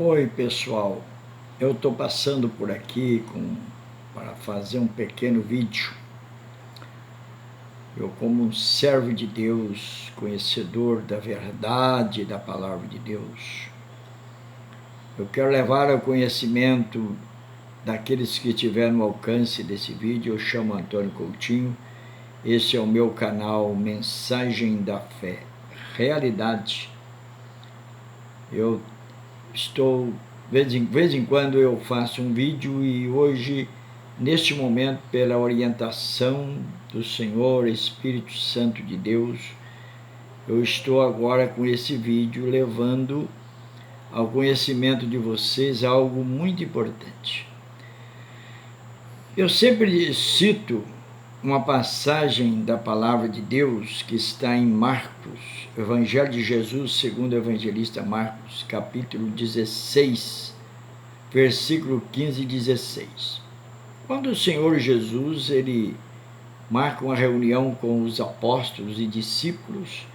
Oi pessoal, eu estou passando por aqui para fazer um pequeno vídeo. Eu, como um servo de Deus, conhecedor da verdade da palavra de Deus, eu quero levar ao conhecimento daqueles que estiveram no alcance desse vídeo. Eu chamo Antônio Coutinho, esse é o meu canal Mensagem da Fé, Realidade. Eu estou, de vez em quando eu faço um vídeo, e hoje, neste momento, pela orientação do Senhor Espírito Santo de Deus, eu estou agora com esse vídeo levando ao conhecimento de vocês algo muito importante. Eu sempre cito uma passagem da palavra de Deus que está em Marcos, Evangelho de Jesus segundo o evangelista Marcos, capítulo 16, versículo 15 e 16. Quando o Senhor Jesus, ele marca uma reunião com os apóstolos e discípulos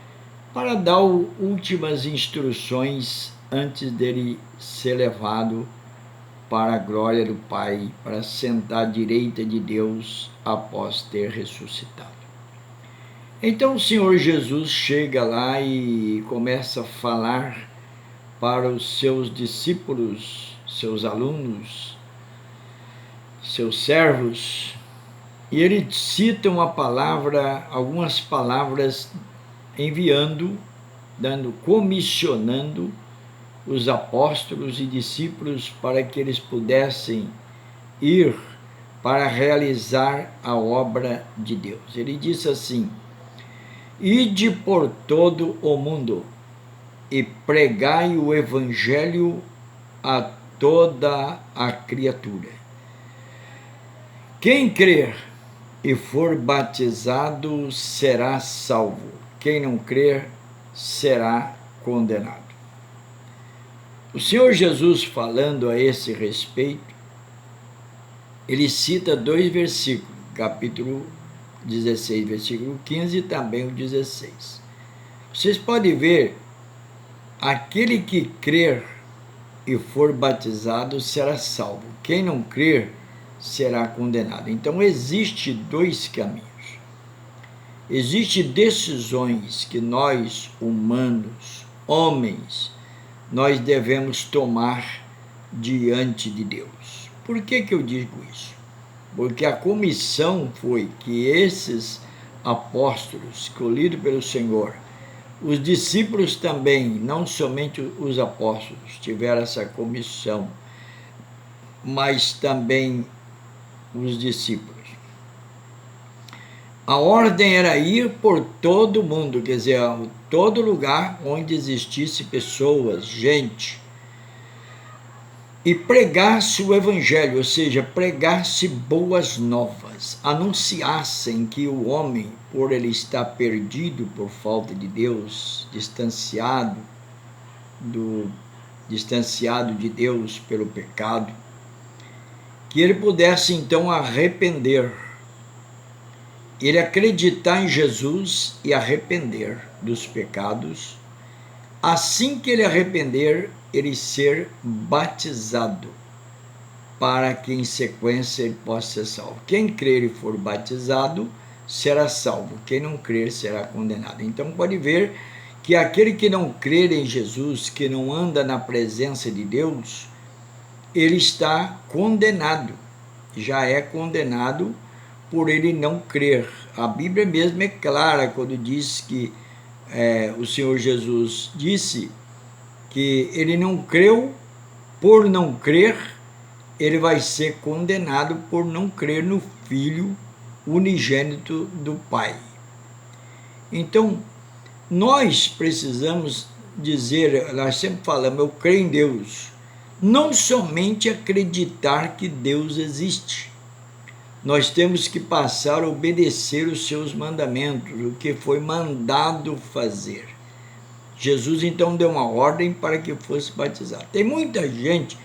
para dar últimas instruções antes dele ser levado para a glória do Pai, para sentar à direita de Deus após ter ressuscitado. Então o Senhor Jesus chega lá e começa a falar para os seus discípulos, seus alunos, seus servos, e ele cita algumas palavras, comissionando os apóstolos e discípulos para que eles pudessem ir para realizar a obra de Deus. Ele disse assim: ide por todo o mundo e pregai o evangelho a toda a criatura. Quem crer e for batizado será salvo. Quem não crer será condenado. O Senhor Jesus, falando a esse respeito, ele cita dois versículos, capítulo 16, versículo 15 e também o 16. Vocês podem ver, aquele que crer e for batizado será salvo. Quem não crer será condenado. Então, existe dois caminhos. Existem decisões que nós, humanos, homens, nós devemos tomar diante de Deus. Por que eu digo isso? Porque a comissão foi que esses apóstolos, escolhidos pelo Senhor, os discípulos também, não somente os apóstolos tiveram essa comissão, mas também os discípulos. A ordem era ir por todo mundo, quer dizer, todo lugar onde existisse pessoas, gente, e pregasse o evangelho, ou seja, pregasse boas novas, anunciassem que o homem, por ele estar perdido por falta de Deus, distanciado de Deus pelo pecado, que ele pudesse então arrepender, ele acreditar em Jesus e arrepender dos pecados. Assim que ele arrepender, ele ser batizado, para que em sequência ele possa ser salvo. Quem crer e for batizado será salvo, quem não crer será condenado. Então pode ver que aquele que não crer em Jesus, que não anda na presença de Deus, ele está condenado, já é condenado por ele não crer. A Bíblia mesmo é clara quando diz que o Senhor Jesus disse que ele não creu, por não crer, ele vai ser condenado por não crer no Filho unigênito do Pai. Então, nós precisamos dizer, nós sempre falamos, eu creio em Deus, não somente acreditar que Deus existe. Nós temos que passar a obedecer os seus mandamentos, o que foi mandado fazer. Jesus então deu uma ordem para que fosse batizado. Tem muita gente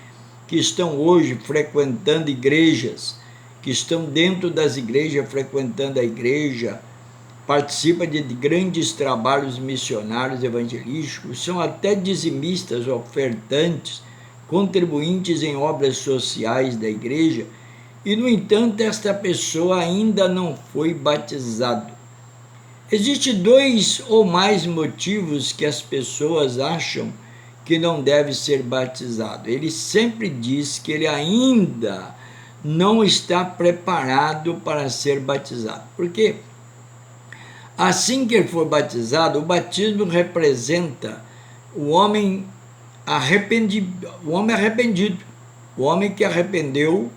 que estão hoje frequentando igrejas, que estão dentro das igrejas, frequentando a igreja, participa de grandes trabalhos missionários evangelísticos, são até dizimistas, ofertantes, contribuintes em obras sociais da igreja, e, no entanto, esta pessoa ainda não foi batizado. Existem 2 ou mais motivos que as pessoas acham que não deve ser batizado. Ele sempre diz que ele ainda não está preparado para ser batizado. Porque assim que ele for batizado, o batismo representa o homem arrependido, o homem que arrependeu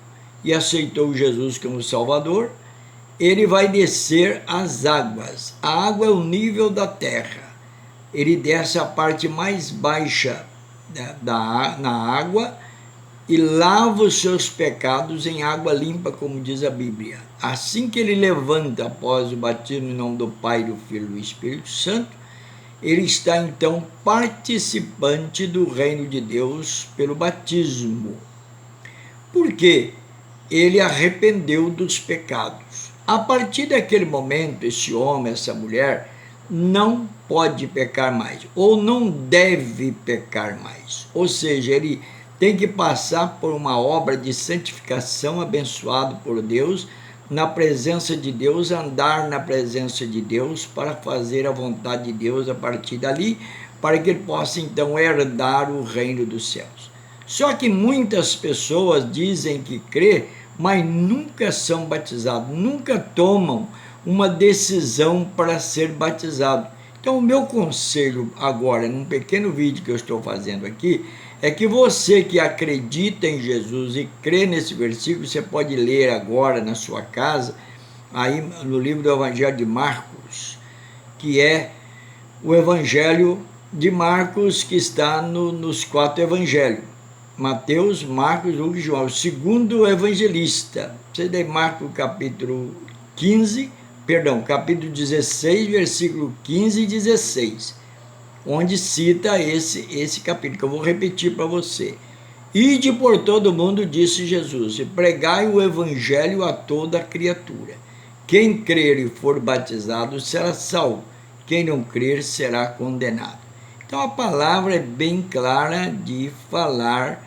e aceitou Jesus como Salvador. Ele vai descer as águas. A água é o nível da terra. Ele desce a parte mais baixa na água e lava os seus pecados em água limpa, como diz a Bíblia. Assim que ele levanta após o batismo em nome do Pai, do Filho e do Espírito Santo, ele está então participante do reino de Deus pelo batismo. Por quê? Ele arrependeu dos pecados. A partir daquele momento, esse homem, essa mulher, não pode pecar mais, ou não deve pecar mais. Ou seja, ele tem que passar por uma obra de santificação abençoado por Deus, na presença de Deus, andar na presença de Deus para fazer a vontade de Deus a partir dali, para que ele possa então herdar o reino dos céus. Só que muitas pessoas dizem que crê, mas nunca são batizados, nunca tomam uma decisão para ser batizado. Então, o meu conselho agora, num pequeno vídeo que eu estou fazendo aqui, é que você que acredita em Jesus e crê nesse versículo, você pode ler agora na sua casa, aí no livro do Evangelho de Marcos, que é o Evangelho de Marcos que está nos 4 evangelhos. Mateus, Marcos, Lucas e João, o segundo evangelista. Você tem Marcos capítulo 16, versículo 15 e 16, onde cita esse capítulo, que eu vou repetir para você. Ide por todo mundo, disse Jesus, e pregai o evangelho a toda criatura. Quem crer e for batizado será salvo, quem não crer será condenado. Então a palavra é bem clara de falar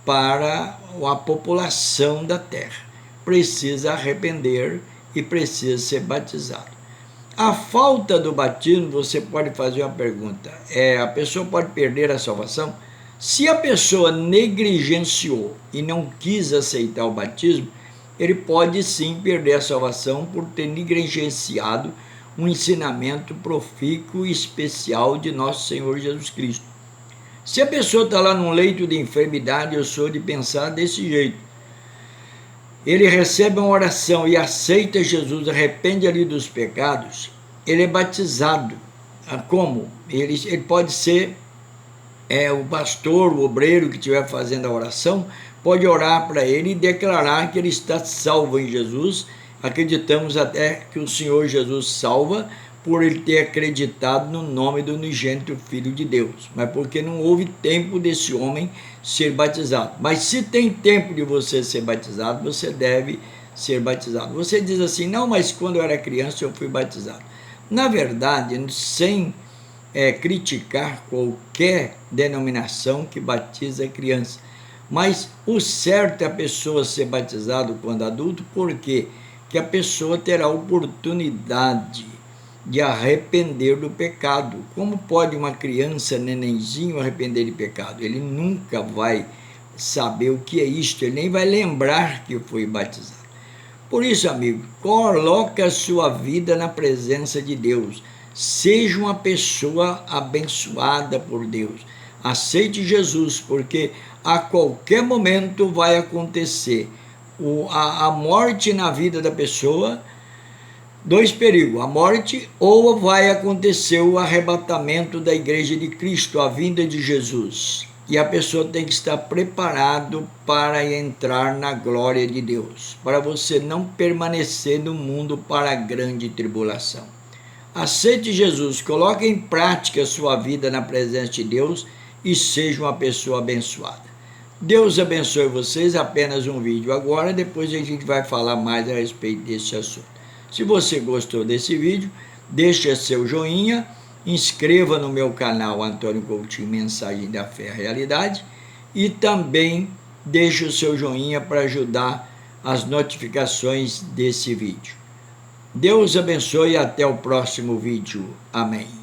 para a população da terra. Precisa arrepender e precisa ser batizado. A falta do batismo, você pode fazer uma pergunta, a pessoa pode perder a salvação? Se a pessoa negligenciou e não quis aceitar o batismo, ele pode sim perder a salvação por ter negligenciado um ensinamento profícuo e especial de nosso Senhor Jesus Cristo. Se a pessoa está lá num leito de enfermidade, eu sou de pensar desse jeito. Ele recebe uma oração e aceita Jesus, arrepende ali dos pecados, ele é batizado. Como? Ele pode ser o pastor, o obreiro que estiver fazendo a oração, pode orar para ele e declarar que ele está salvo em Jesus. Acreditamos até que o Senhor Jesus salva por ele ter acreditado no nome do unigênito Filho de Deus, mas porque não houve tempo desse homem ser batizado. Mas se tem tempo de você ser batizado, você deve ser batizado. Você diz assim, não, mas quando eu era criança eu fui batizado. Na verdade, sem criticar qualquer denominação que batiza criança, mas o certo é a pessoa ser batizado quando adulto, porque que a pessoa terá oportunidade de arrepender do pecado. Como pode uma criança, nenenzinho, arrepender de pecado? Ele nunca vai saber o que é isto, ele nem vai lembrar que foi batizado. Por isso, amigo, coloque a sua vida na presença de Deus. Seja uma pessoa abençoada por Deus. Aceite Jesus, porque a qualquer momento vai acontecer a morte na vida da pessoa. 2 perigos, a morte, ou vai acontecer o arrebatamento da igreja de Cristo, a vinda de Jesus. E a pessoa tem que estar preparado para entrar na glória de Deus, para você não permanecer no mundo para a grande tribulação. Aceite Jesus, coloque em prática a sua vida na presença de Deus e seja uma pessoa abençoada. Deus abençoe vocês, apenas um vídeo agora, depois a gente vai falar mais a respeito desse assunto. Se você gostou desse vídeo, deixe seu joinha, inscreva no meu canal Antônio Coutinho Mensagem da Fé e Realidade e também deixe o seu joinha para ajudar as notificações desse vídeo. Deus abençoe e até o próximo vídeo. Amém.